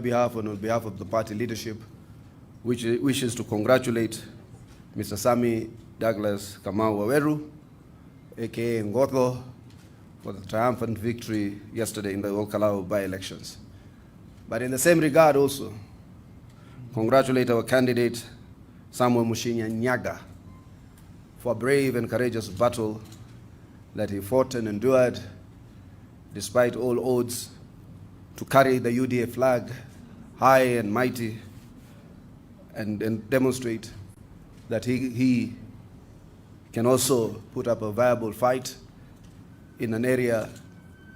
behalf and on behalf of the party leadership, which wishes to congratulate Mr. Sami Douglas Kamau Waweru, aka Ngotho, for the triumphant victory yesterday in the Ol Kalou by-elections. But in the same regard also, congratulate our candidate, Samuel Mushinya Nyaga, for a brave and courageous battle that he fought and endured despite all odds to carry the UDA flag high and mighty and demonstrate that he can also put up a viable fight in an area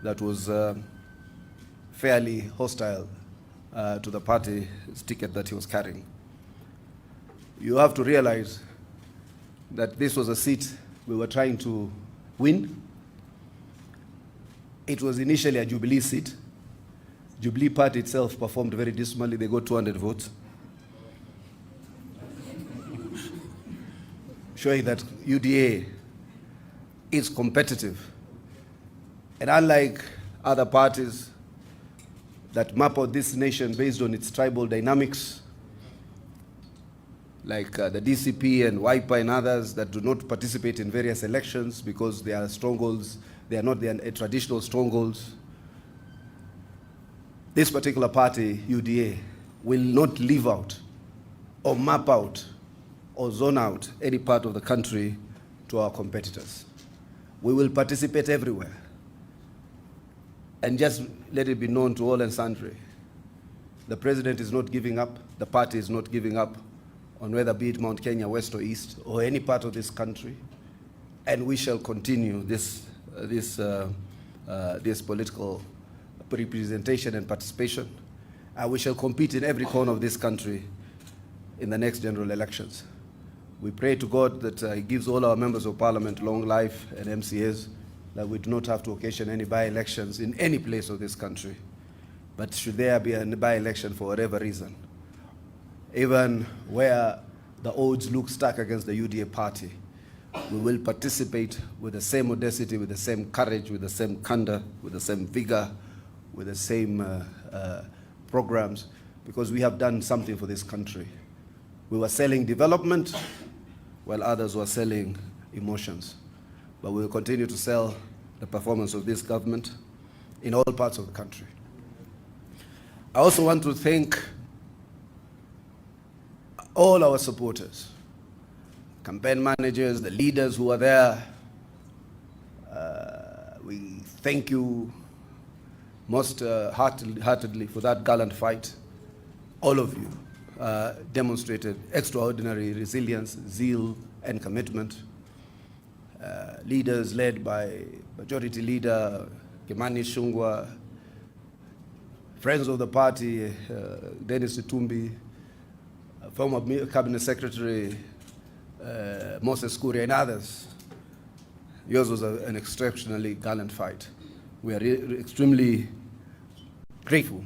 that was fairly hostile to the party's ticket that he was carrying. You have to realize that this was a seat we were trying to win. It was initially a Jubilee seat. Jubilee Party itself performed very dismally. They got 200 votes. Showing that UDA is competitive. And unlike other parties that map out this nation based on its tribal dynamics, like the DCP and WIPA and others that do not participate in various elections because they are strongholds, they are not traditional strongholds. This particular party, UDA, will not leave out or map out or zone out any part of the country to our competitors. We will participate everywhere. And just let it be known to all and sundry, the president is not giving up, the party is not giving up on whether be it Mount Kenya, West or East, or any part of this country. And we shall continue this political representation and participation. And we shall compete in every corner of this country in the next general elections. We pray to God that He gives all our members of parliament long life and MCAs, that we do not have to occasion any by-elections in any place of this country. But should there be a by-election for whatever reason, even where the odds look stacked against the UDA party, we will participate with the same audacity, with the same courage, with the same candor, with the same vigor, with the same programs, because we have done something for this country. We were selling development while others were selling emotions. But we will continue to sell the performance of this government in all parts of the country. I also want to thank all our supporters, campaign managers, the leaders who are there. We thank you most heartedly for that gallant fight. All of you demonstrated extraordinary resilience, zeal, and commitment. Leaders led by Majority Leader Kimani Ichung'wah, friends of the party, Dennis Itumbi, former Cabinet Secretary Moses Kuria, and others. Yours was an exceptionally gallant fight. We are extremely grateful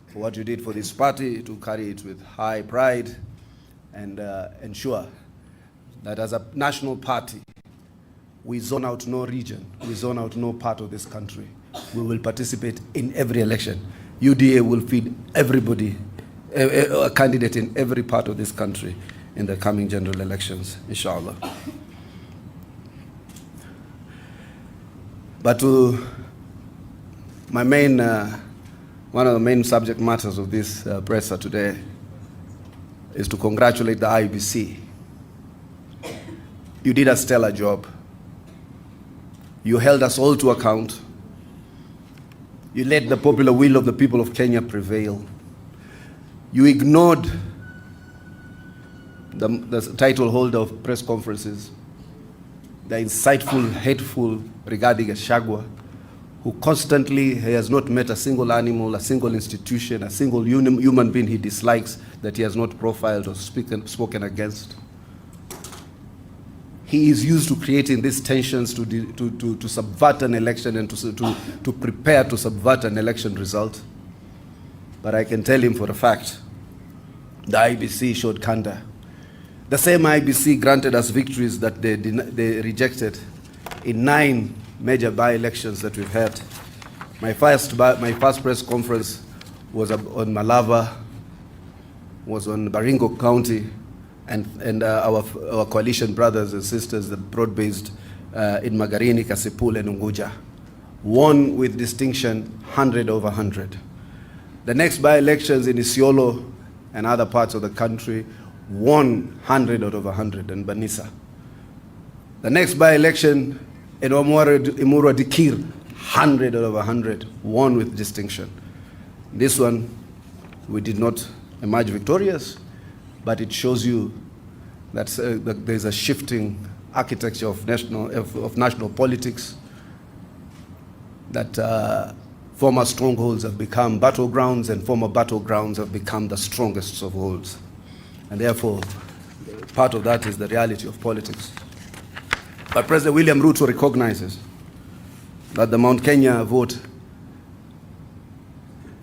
for what you did for this party, to carry it with high pride and ensure that as a national party, we zone out no region, we zone out no part of this country. We will participate in every election. UDA will feed everybody, a candidate in every part of this country in the coming general elections, inshallah. But to my main, one of the main subject matters of this presser today is to congratulate the IEBC. You did a stellar job. You held us all to account. You let the popular will of the people of Kenya prevail. You ignored the title holder of press conferences, the insightful, hateful regarding Gachagua, who constantly has not met a single animal, a single institution, a single human being he dislikes that he has not profiled or spoken against. He is used to creating these tensions to subvert an election and to prepare to subvert an election result. But I can tell him for a fact, the IEBC showed candor. The same IEBC granted us victories that they rejected in 9 major by-elections that we've had. My first press conference was on Malava, was on Baringo County, and our coalition brothers and sisters, the broad-based in Magarini, Kasipul, and Unguja, won with distinction 100 over 100. The next by-elections in Isiolo and other parts of the country won 100 out of 100 in Banisa. The next by-election in Imura Dikir, 100 out of 100, won with distinction. This one, we did not emerge victorious, but it shows you that there's a shifting architecture of national politics, that former strongholds have become battlegrounds, and former battlegrounds have become the strongest of holds. And therefore, part of that is the reality of politics. But President William Ruto recognizes that the Mount Kenya vote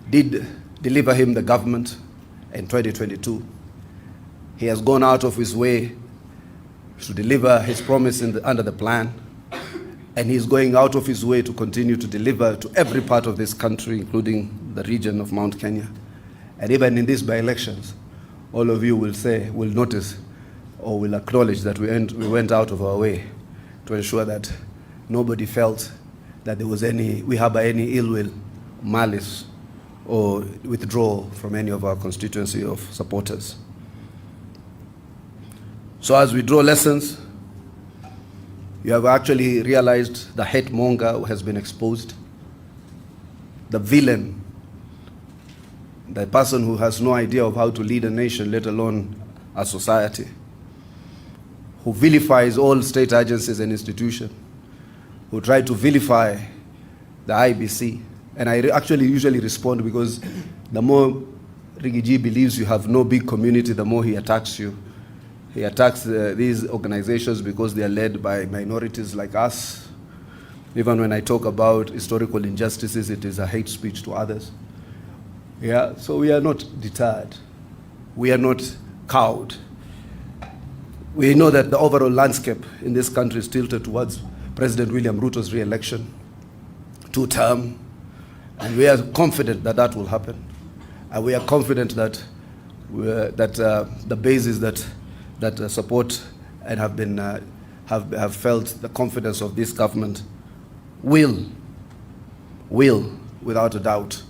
did deliver him the government in 2022. He has gone out of his way to deliver his promise under the plan, and he's going out of his way to continue to deliver to every part of this country, including the region of Mount Kenya. And even in these by-elections, all of you will notice or will acknowledge that we went out of our way to ensure that nobody felt that we harbor any ill will, malice, or withdrawal from any of our constituency of supporters. So as we draw lessons, you have actually realized the hate monger has been exposed, the villain, the person who has no idea of how to lead a nation, let alone a society, who vilifies all state agencies and institutions, who try to vilify the IBC. And I actually usually respond, because the more Rigiji believes you have no big community, the more he attacks you. He attacks these organizations because they are led by minorities like us. Even when I talk about historical injustices, it is a hate speech to others. Yeah, so we are not deterred. We are not cowed. We know that the overall landscape in this country is tilted towards President William Ruto's re-election, two-term, and we are confident that that will happen. And we are confident that the bases that support and have felt the confidence of this government will, without a doubt,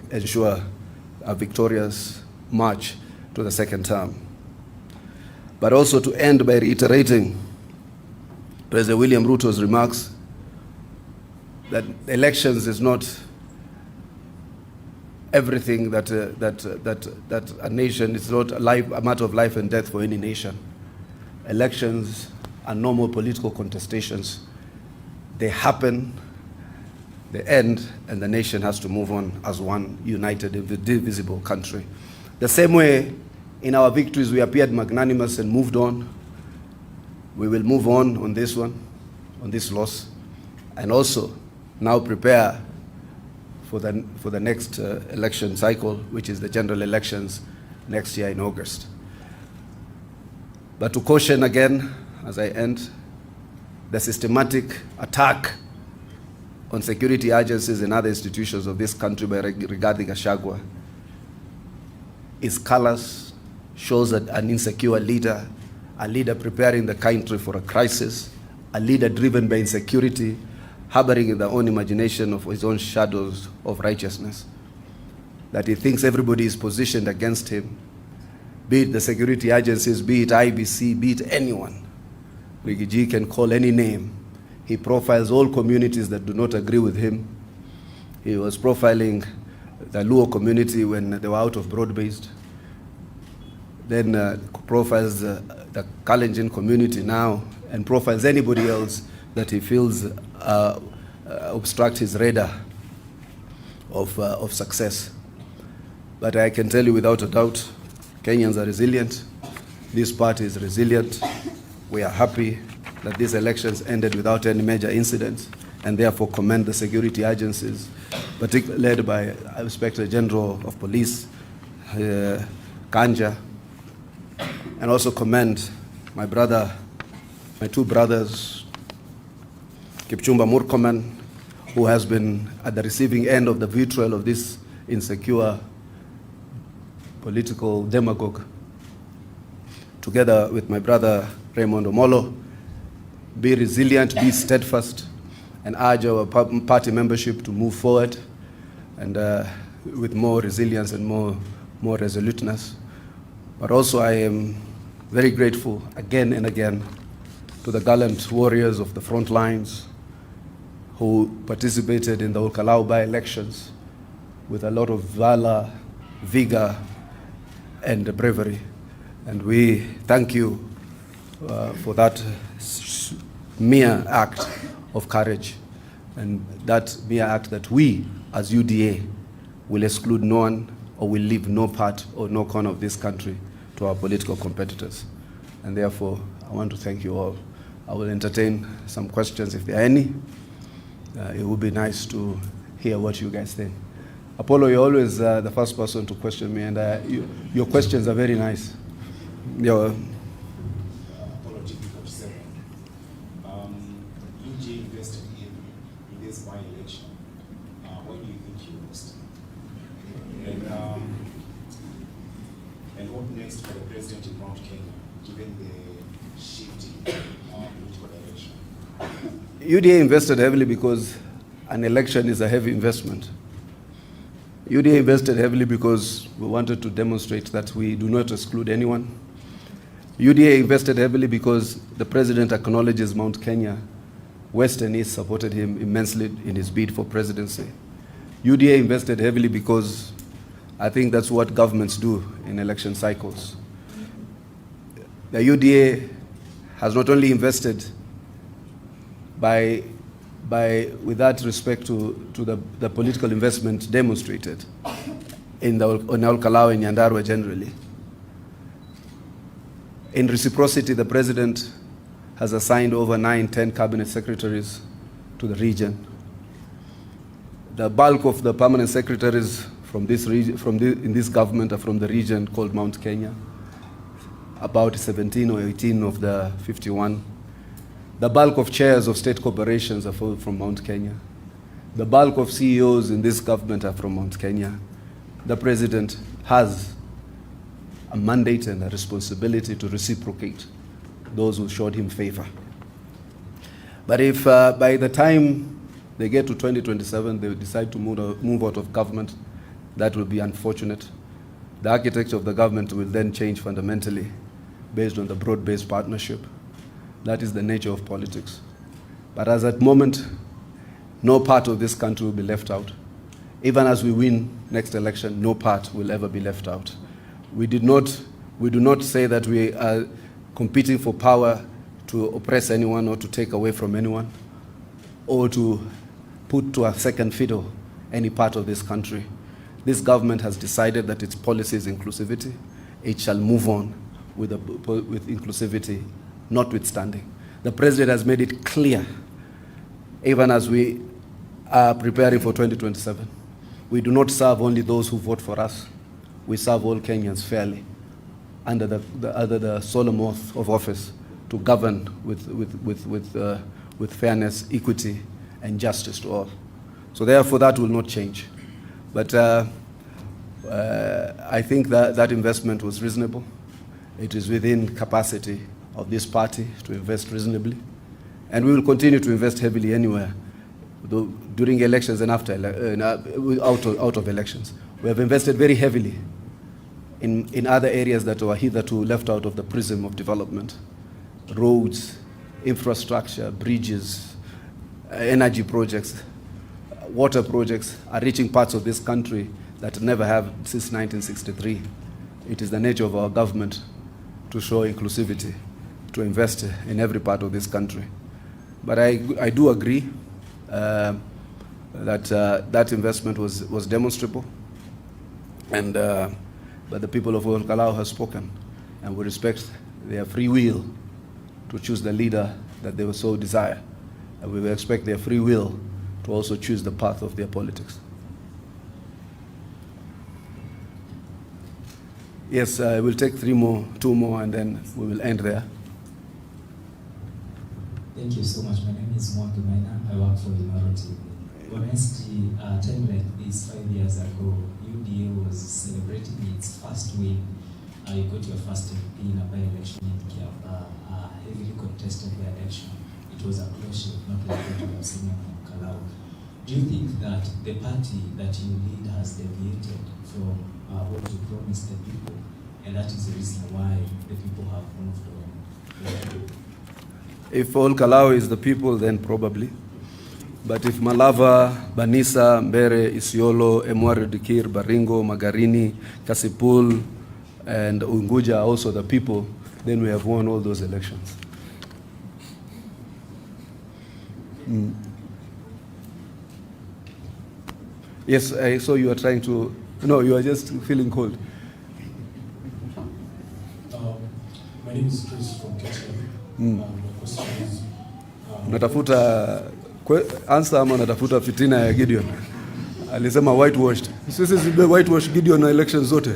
ensure a victorious march to the second term. But also to end by reiterating President William Ruto's remarks that elections is not everything that a nation, it's not a matter of life and death for any nation. Elections are normal political contestations. They happen, they end, and the nation has to move on as one united, indivisible country. The same way, in our victories, we appeared magnanimous and moved on. We will move on this one, on this loss, and also now prepare for the next election cycle, which is the general elections next year in August. But to caution again, as I end, the systematic attack on security agencies and other institutions of this country by regarding Gachagua is callous, shows an insecure leader, a leader preparing the country for a crisis, a leader driven by insecurity, harboring in their own imagination of his own shadows of righteousness, that he thinks everybody is positioned against him, be it the security agencies, be it IBC, be it anyone. Rigiji can call any name. He profiles all communities that do not agree with him. He was profiling the Luo community when they were out of broad-based. Then profiles the Kalenjin community now, and profiles anybody else that he feels obstruct his radar of success. But I can tell you without a doubt, Kenyans are resilient. This party is resilient. We are happy that these elections ended without any major incidents, and therefore commend the security agencies, particularly led by Inspector General of Police, Kanja, and also commend my two brothers, Kipchumba Murkomen, who has been at the receiving end of the vitriol of this insecure political demagogue, together with my brother Raymond Omolo, be resilient, be steadfast, and urge our party membership to move forward and with more resilience and more resoluteness. But also I am very grateful again and again to the gallant warriors of the front lines who participated in the Ol Kalou by-elections with a lot of valor, vigor, and bravery. And we thank you for that mere act of courage, and that mere act that we, as UDA, will exclude no one or will leave no part or no corner of this country to our political competitors. And therefore, I want to thank you all. I will entertain some questions if there are any. It would be nice to hear what you guys think. Apollo, you're always the first person to question me, and your questions are very nice. Apollo TV47. UDA invested in this by-election. Why do you think you lost? And what next for the president in Mount Kenya, given the shift in political direction? UDA invested heavily because an election is a heavy investment. UDA invested heavily because we wanted to demonstrate that we do not exclude anyone. UDA invested heavily because the president acknowledges Mount Kenya. West and East supported him immensely in his bid for presidency. UDA invested heavily because I think that's what governments do in election cycles. The UDA has not only invested with that respect to the political investment demonstrated on Ol Kalou and Nyandarua generally. In reciprocity, the president has assigned over 9-10 cabinet secretaries to the region. The bulk of the permanent secretaries from this region, in this government, are from the region called Mount Kenya. About 17 or 18 of the 51. The bulk of chairs of state corporations are from Mount Kenya. The bulk of CEOs in this government are from Mount Kenya. The president has a mandate and a responsibility to reciprocate those who showed him favor. But if by the time they get to 2027, they decide to move out of government, that will be unfortunate. The architecture of the government will then change fundamentally based on the broad-based partnership. That is the nature of politics. But as at the moment, no part of this country will be left out. Even as we win next election, no part will ever be left out. We do not say that we are competing for power to oppress anyone or to take away from anyone or to put to a second fiddle any part of this country. This government has decided that its policy is inclusivity. It shall move on with inclusivity notwithstanding. The president has made it clear, even as we are preparing for 2027, we do not serve only those who vote for us. We serve all Kenyans fairly under the solemn oath of office to govern with fairness, equity, and justice to all. So therefore, that will not change. But I think that investment was reasonable. It is within capacity of this party to invest reasonably. And we will continue to invest heavily anywhere, during elections and after, out of elections. We have invested very heavily in other areas that were hitherto left out of the prism of development. Roads, infrastructure, bridges, energy projects, water projects are reaching parts of this country that never have since 1963. It is the nature of our government to show inclusivity, to invest in every part of this country. But I do agree that that investment was demonstrable, and but the people of Ol Kalou have spoken, and we respect their free will to choose the leader that they so desire, and we will expect their free will to also choose the path of their politics. Yes, we'll take two more, and then we will end there. Thank you so much. My name is Omar. I work for the Minority. honesty, timeline is 5 years ago. UDA was celebrating its first win. You got your first MP in a by-election in Kiamba, a heavily contested by-election. It was a close shot, not like what we have seen in Ol Kalou. Do you think that the party that you lead has deviated from what you promised the people, and that is the reason why the people have moved on? If Ol Kalou is the people, then probably. But if Malava, Banisa, Mbere, Isiolo, Emwari Dikir, Baringo, Magarini, Kasipul, and Unguja are also the people, then we have won all those elections. Yes, I saw you are trying to... No, you are just feeling cold. My name is Chris from Kenya. My question is... Natafuta answer ama natafuta fitina ya Gideon? Alisema whitewashed. Sisi zibe whitewashed Gideon na elections zote.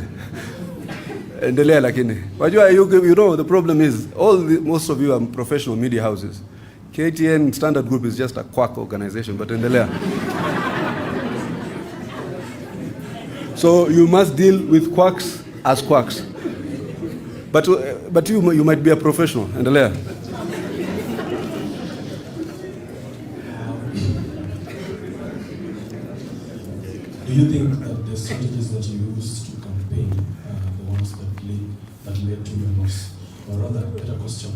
Endelea lakini. Wajua, you know the problem is most of you are professional media houses. KTN Standard Group is just a quack organization, but endelea. So you must deal with quacks as quacks. But you might be a professional. Endelea. Do you think that the strategies that you used to campaign, the ones that led to your loss, or rather, better question,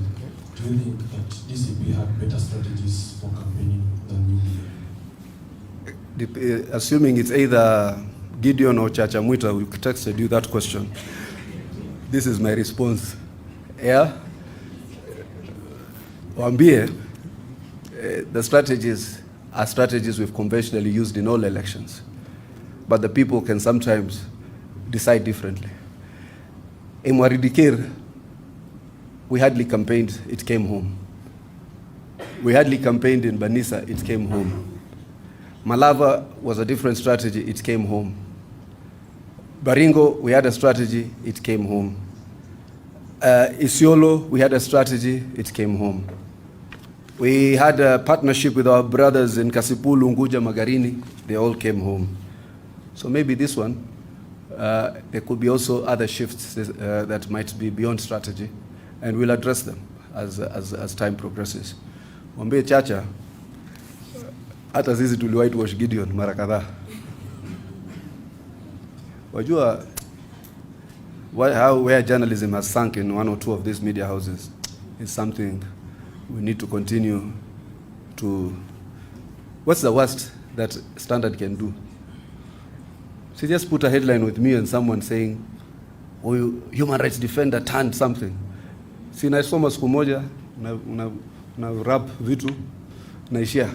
do you think that DCP had better strategies for campaigning than you? Assuming it's either Gideon or Chacha Mwita who texted you that question, this is my response. Yeah? Wambie, the strategies are strategies we've conventionally used in all elections. But the people can sometimes decide differently. In Waridikir, we hardly campaigned, it came home. We hardly campaigned in Banisa, it came home. Malava was a different strategy, it came home. Baringo, we had a strategy, it came home. Isiolo, we had a strategy, it came home. We had a partnership with our brothers in Kasipul, Unguja, Magarini, they all came home. So maybe this one, there could be also other shifts that might be beyond strategy, and we'll address them as time progresses. Mwambie Chacha, hata sisi tuli whitewash Gideon mara kadhaa. Wajua, where journalism has sunk in one or two of these media houses is something we need to continue to... What's the worst that Standard can do? So just put a headline with me and someone saying, oh, human rights defender turned something. Si naisoma siku moja, na rap vitu, naishia.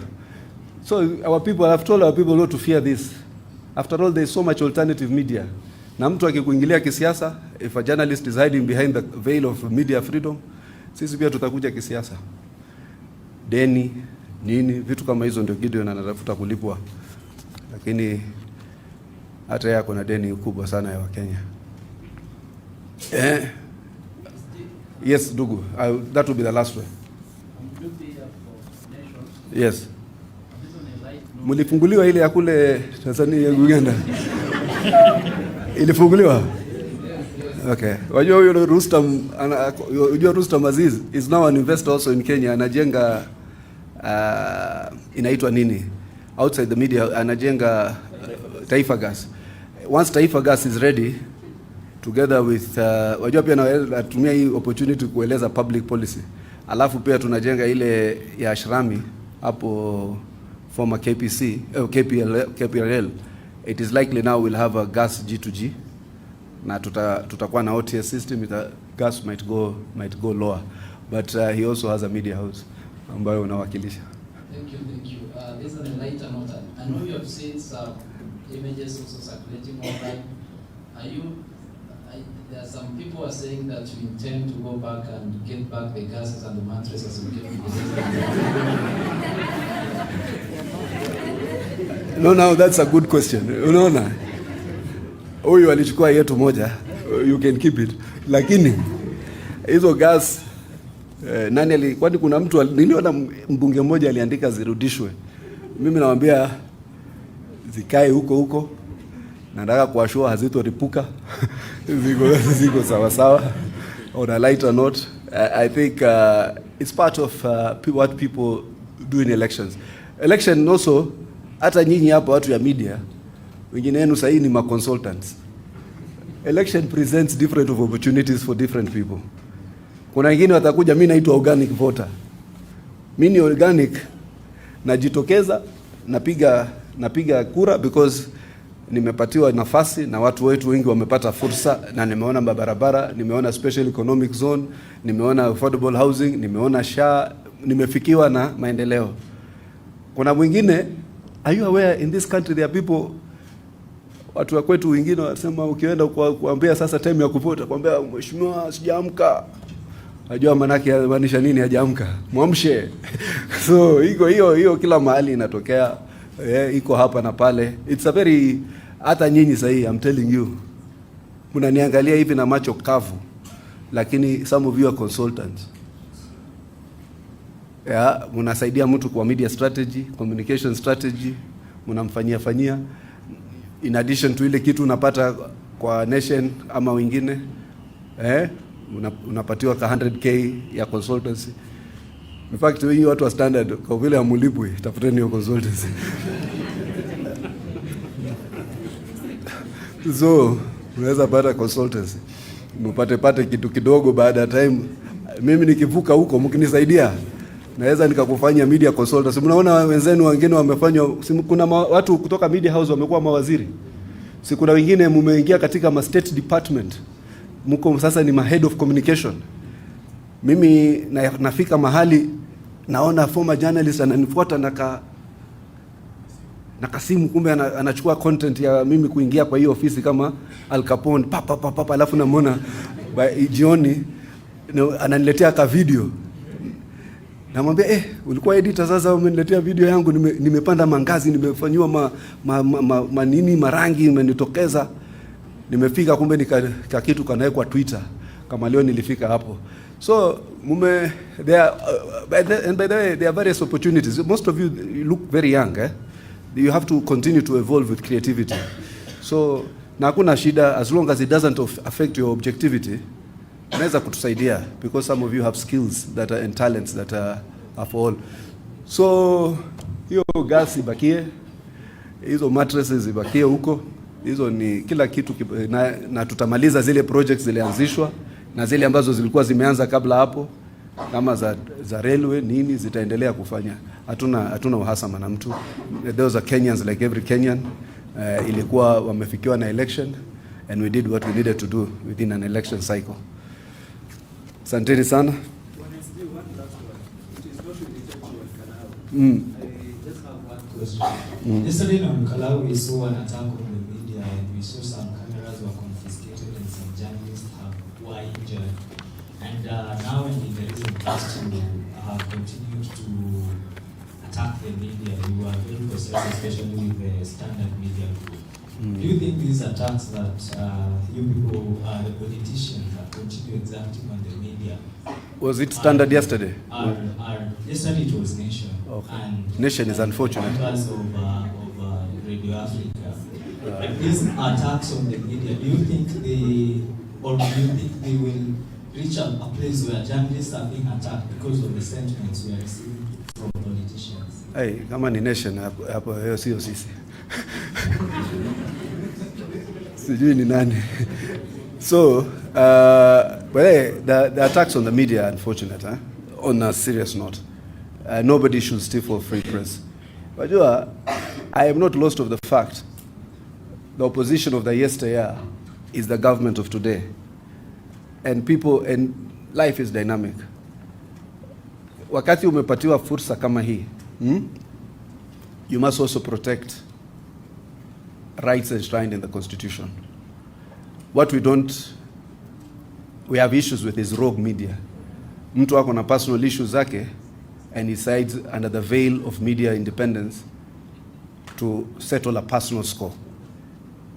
So our people, I've told our people not to fear this. After all, there's so much alternative media. Na mtu akikuingilia kisiasa, if a journalist is hiding behind the veil of media freedom, sisi pia tutakuja kisiasa. Deni, nini, vitu kama hizo ndio Gideon anatafuta kulipwa. Lakini hata yako na deni kubwa sana ya Wakenya. Yes, Dugu. That will be the last one. Yes. Mulifunguliwa ile ya kule Tanzania, Uganda. Ilifunguliwa? Okay. Wajua huyo Rustam Aziz is now an investor also in Kenya. Anajenga inaitwa nini? Outside the media anajenga Taifa Gas. Once Taifa Gas is ready, together with wajua pia natumia hii opportunity kueleza public policy. Alafu pia tunajenga ile ya Ashrami hapo former KPC, KPLL. It is likely now we'll have a gas G2G. Na tutakuwa na OTS system, gas might go lower. But he also has a media house ambayo unawakilisha. Thank you. This is a lighter note. I know you have seen some images also circulating online. There are some people are saying that you intend to go back and get back the gases and the mattresses you gave me. No, now that's a good question. Unaona? Huyu alichukua yetu moja, you can keep it. Lakini hizo gas kwani kuna mtu niliona mbunge mmoja aliandika zirudishwe. Mimi nawaambia zikae huko. Nataka kuashua hazitoripuka. ziko sawa. On a lighter note, I think it's part of what people do in elections. Election also, hata nyinyi hapa watu ya media, wengine wenu sahii ni consultants. Election presents different of opportunities for different people. Kuna wengine watakuja, mimi naitwa organic voter. Mimi ni organic, najitokeza, napiga kura because nimepatiwa nafasi na watu wetu wengi wamepata fursa, na nimeona barabara, nimeona special economic zone, nimeona affordable housing, nimeona SHA, nimefikiwa na maendeleo. Kuna mwingine, are you aware in this country there are people, watu wa kwetu wengine wanasema ukienda kuambia sasa time ya kuvota, kuambia mheshimiwa sijaamka. Najua manake maanisha nini hajaamka? Muamshe. So hiyo kila mahali inatokea. Iko hapa na pale. It's a very, hata nyinyi sahi, I'm telling you, mnaniangalia hivi na macho kavu, lakini some of you are consultants. Mnasaidia mtu kwa media strategy, communication strategy, mnamfanyia in addition to ile kitu unapata kwa nation ama wengine, unapatiwa ka 100k ya consultancy. In fact, hii watu wa standard kwa vile amulipwi, tafuteni hiyo consultancy. So, unaweza pata consultancy. Mpate kitu kidogo baada ya time. Mimi nikivuka huko mkinisaidia, naweza nikakufanya media consultancy. Mnaona wenzenu wengine wamefanywa, kuna watu kutoka media house wamekuwa mawaziri. Si kuna wengine mmeingia katika state department. Mko sasa ni head of communication. Mimi nafika mahali naona former journalist ananifuata na kasimu, kumbe anachukua content ya mimi kuingia kwa hiyo ofisi kama Al Capone papa, alafu namuona jioni ananiletea ka video. Namwambia ulikuwa editor, sasa umeniletea video yangu, nimepanda mangazi, nimefanywa manini marangi imenitokeza, nimefika kumbe ni kitu kanawekwa Twitter kama leo nilifika hapo. So by the way, there are various opportunities. Most of you look very young, You have to continue to evolve with creativity. So na hakuna shida, as long as it doesn't affect your objectivity, unaweza kutusaidia, because some of you have skills that are and talents that are for all. So hiyo gas ibakie, hizo mattresses ibakie huko, hizo ni kila kitu, na tutamaliza zile projects zilianzishwa na zile ambazo zilikuwa zimeanza kabla hapo, kama za railway nini zitaendelea kufanya. Hatuna uhasama na mtu. Those are Kenyans like every Kenyan. Ilikuwa wamefikiwa na election and we did what we needed to do within an election cycle. Asanteni sana. I just have one question. Yesterday in Ol Kalou we saw an attack on the media, and we saw some cameras were confiscated and some journalists were injured. And now in the recent past you have continued to attack the media. You are very concerned, especially with the standard media group. Do you think these attacks that you people, the politicians, are continue exacting on the media? Was it standard yesterday? Yesterday it was Nation. Okay. And Nation is unfortunate. Because of Radio Africa. Like these attacks on the media, do you think they will reach a place where journalists are being attacked because of the sentiments we are receiving from politicians? Hey, kama ni Nation hapo hiyo sio sisi. Sijui ni nani. So, but the attacks on the media are unfortunate, on a serious note. Nobody should steal for free press. But I am not lost of the fact the opposition of the yesteryear is the government of today. And life is dynamic. Wakati umepatiwa fursa kama hii, you must also protect rights enshrined in the Constitution. What we have issues with is rogue media. Mtu wako na personal issues zake, and he sides under the veil of media independence to settle a personal score.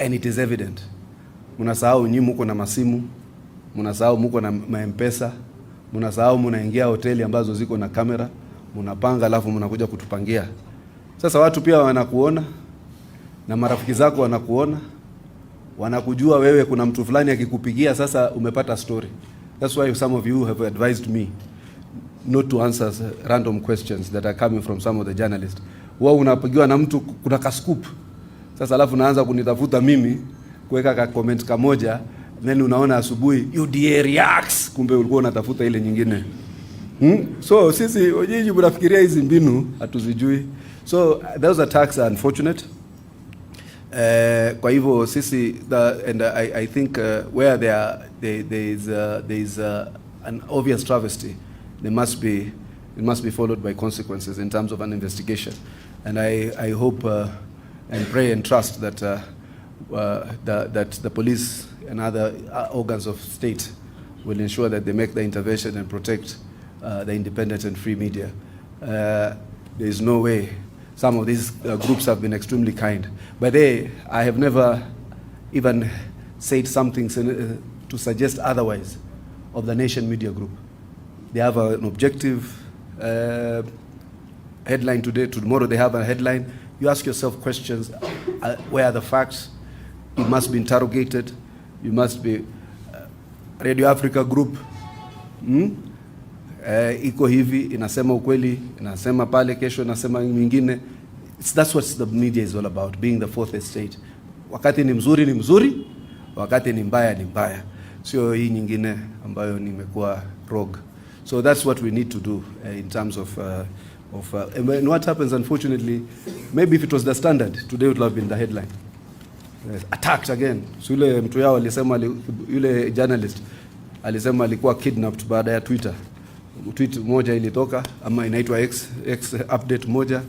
And it is evident. Munasahau nyinyi muko na masimu, munasahau muko na M-Pesa, munasahau munaingia hoteli ambazo ziko na kamera, munapanga alafu munakuja kutupangia. Sasa watu pia wanakuona, na marafiki zako wanakuona, wanakujua wewe, kuna mtu fulani akikupigia sasa umepata story. That's why some of you have advised me not to answer random questions that are coming from some of the journalists. Wao unapigiwa na mtu kuna kascoop. Sasa alafu naanza kunitafuta mimi kuweka ka comment kamoja, then unaona asubuhi UDA reacts, kumbe ulikuwa unatafuta ile nyingine. So sisi nyinyi mnafikiria hizi mbinu hatuzijui. So those attacks are unfortunate. Kwa hivyo sisi and I think where there is an obvious travesty, it must be followed by consequences in terms of an investigation. And I hope and pray and trust that that the police and other organs of state will ensure that they make the intervention and protect the independent and free media. There is no way. Some of these groups have been extremely kind, but I have never even said something to suggest otherwise of the Nation Media Group. They have an objective headline today. Tomorrow they have a headline. You ask yourself questions. Where are the facts? You must be interrogated. You must be Radio Africa Group. Iko hivi, inasema ukweli, inasema pale, kesho inasema mwingine. That's what the media is all about, being the fourth estate. Wakati ni mzuri ni mzuri, wakati ni mbaya ni mbaya. Sio hii nyingine ambayo nimekuwa rogue. So that's what we need to do in terms of and what happens, unfortunately, maybe if it was the Standard, today would have been the headline. Attacked again. So yule mtu yao alisema, yule journalist alisema alikuwa kidnapped baada ya tweet moja ilitoka, ama inaitwa X update moja,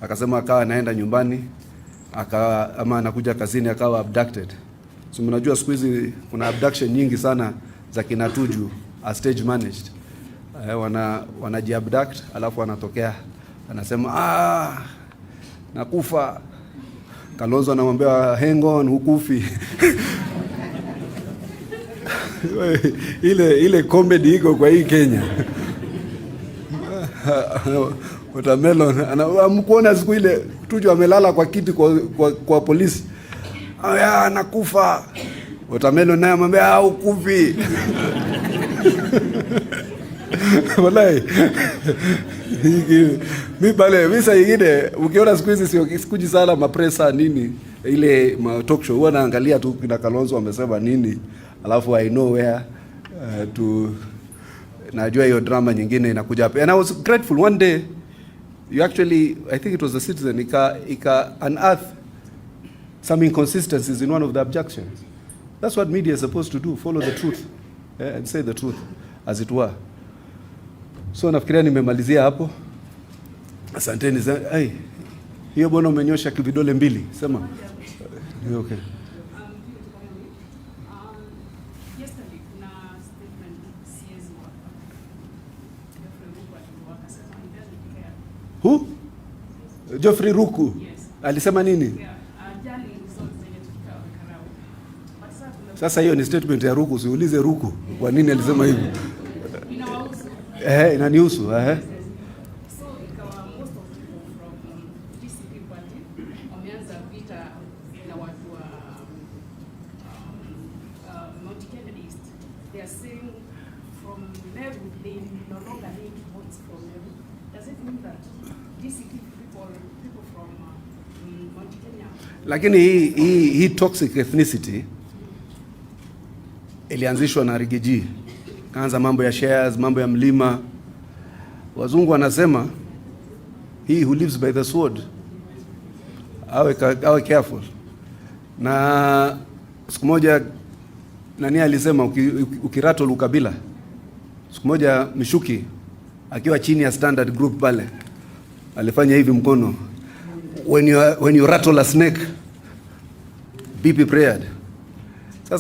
akasema akawa anaenda nyumbani, ama anakuja kazini akawa abducted. So mnajua siku hizi kuna abduction nyingi sana za kinatuju stage managed. Wanajiabduct alafu wanatokea anasema nakufa. Kalonzo anamwambia hang on, hukufi. ile comedy iko kwa hii Kenya. Watermelon anamkuona siku ile Tuju amelala kwa kiti kwa polisi. Nakufa. Watermelon naye amwambia hukufi. Wallahi. Mimi pale visa nyingine ukiona siku hizi sikuji sana mapresa nini ile talk show, huwa naangalia tu kina Kalonzo wamesema nini, alafu I know where to najua hiyo drama nyingine inakuja hapa. And I was grateful one day you actually, I think it was the Citizen, ika unearth some inconsistencies in one of the objections. That's what media is supposed to do, follow the truth and say the truth as it were. So nafikiria nimemalizia hapo. Asanteni. Hiyo bwana umenyosha kividole mbili. Sema. Okay. Yesterday kuna statement CS Who? Geoffrey Ruku. Yes. Alisema nini? Sasa hiyo ni statement ya Ruku, siulize Ruku kwa nini alisema hivyo. Inanihusu. So ikawa most of people from DCP party wameanza vita na watu wa Mount Kenya East. They are saying from Meru they no longer need votes from Meru. Does it mean that DCP people from Mount Kenya? Lakini hii toxic ethnicity ilianzishwa na Rigiji. Kaanza mambo ya shares, mambo ya mlima. Wazungu wanasema he who lives by the sword awe careful. Na siku moja nani alisema ukirattle ukabila. Siku moja Mishuki akiwa chini ya Standard Group pale alifanya hivi mkono, when you rattle a snake be prepared.